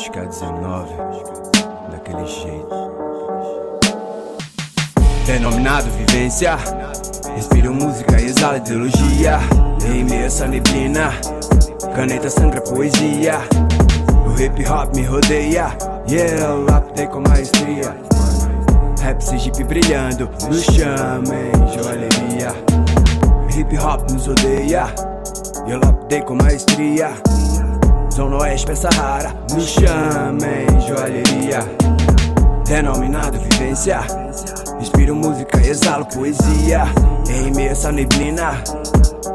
Buscar 19, daquele jeito. Denominado vivência, respiro música, exala ideologia. Em meio a essa neblina, caneta sangra poesia. O hip hop me rodeia, yeah, eu lapidei com maestria. Rap Sergipe brilhando, nos chamem joalheria. Hip hop nos odeia, eu lapidei com maestria. Zona Oeste, peça rara, nos chamem joalheria. Denominado vivência, inspiro música, exalo poesia. Em meio a essa neblina,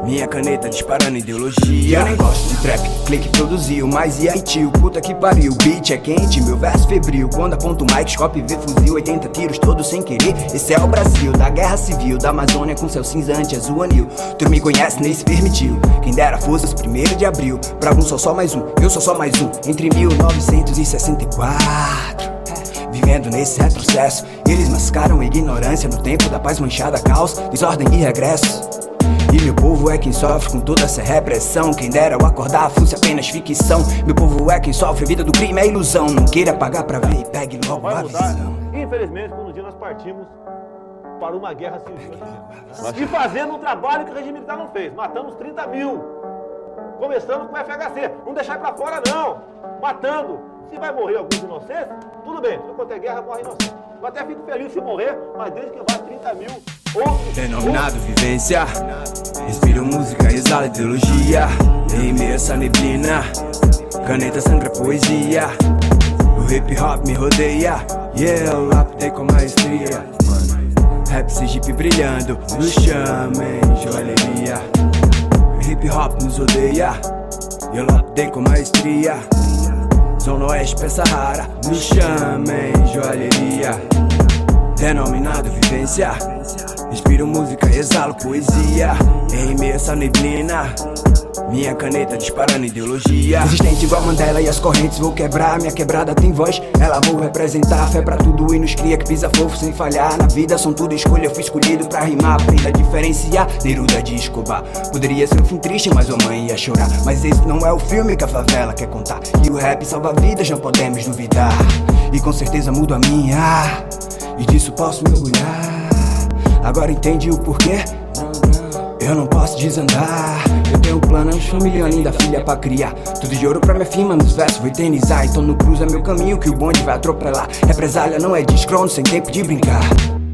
minha caneta disparando ideologia. Eu nem gosto de trap, clique produziu. Mas e aí tio, puta que pariu. Beat é quente, meu verso febril. Quando aponto o mic, scope vê fuzil. 80 tiros todos sem querer. Esse é o Brasil, da guerra civil, da Amazônia com céu cinzante, azul anil. Tu me conhece, nem se permitiu. Quem dera fosse os 1º de abril. Pra alguns sou só mais um, eu sou só mais um. Entre 1964, vivendo nesse retrocesso. Eles mascaram a ignorância no tempo da paz manchada, caos, desordem e regresso. E meu povo é quem sofre com toda essa repressão. Quem dera eu acordar fosse apenas ficção. Meu povo é quem sofre, a vida do crime é ilusão. Não queira pagar pra ver e pegue logo a visão. Infelizmente, um dia nós partimos para uma guerra civil. E fazendo um trabalho que o regime militar não fez. Matamos 30 mil. Começando com o FHC. Não deixar pra fora não. Matando. Se vai morrer alguns inocentes, tudo bem. Tudo quanto é guerra, morre inocente. Eu até fico feliz se morrer, mas desde que vai 30 mil outros. Denominado vivência, respiro música, exala ideologia. Em meio a essa neblina, caneta sangra poesia. O hip hop me rodeia, yeah, eu lapidei com maestria. Rap Sergipe brilhando, nos chamem joalheria. Hip hop nos odeia, eu lapidei com maestria. Zona Oeste, peça rara, nos chamem joalheria. Denominado vivência, inspiro música, exalo poesia. Em meio a essa neblina, minha caneta disparando ideologia. Resistente igual Mandela e as correntes vou quebrar. Minha quebrada tem voz, ela vou representar. Fé pra tudo e nos cria que pisa fofo sem falhar. Na vida são tudo escolha, eu fui escolhido pra rimar. Aprenda a diferenciar, Neruda de Escobar. Poderia ser um fim triste, mas a mãe ia chorar. Mas esse não é o filme que a favela quer contar. E o rap salva vidas, não podemos duvidar. E com certeza mudo a minha, e disso posso me orgulhar. Agora entendi o porquê? Eu não posso desandar. Eu tenho planos, família linda, filha pra criar. Tudo de ouro pra minha firma, nos versos vou eternizar. Então não cruza meu caminho que o bonde vai atropelar. Represália não é descrono, sem tempo de brincar.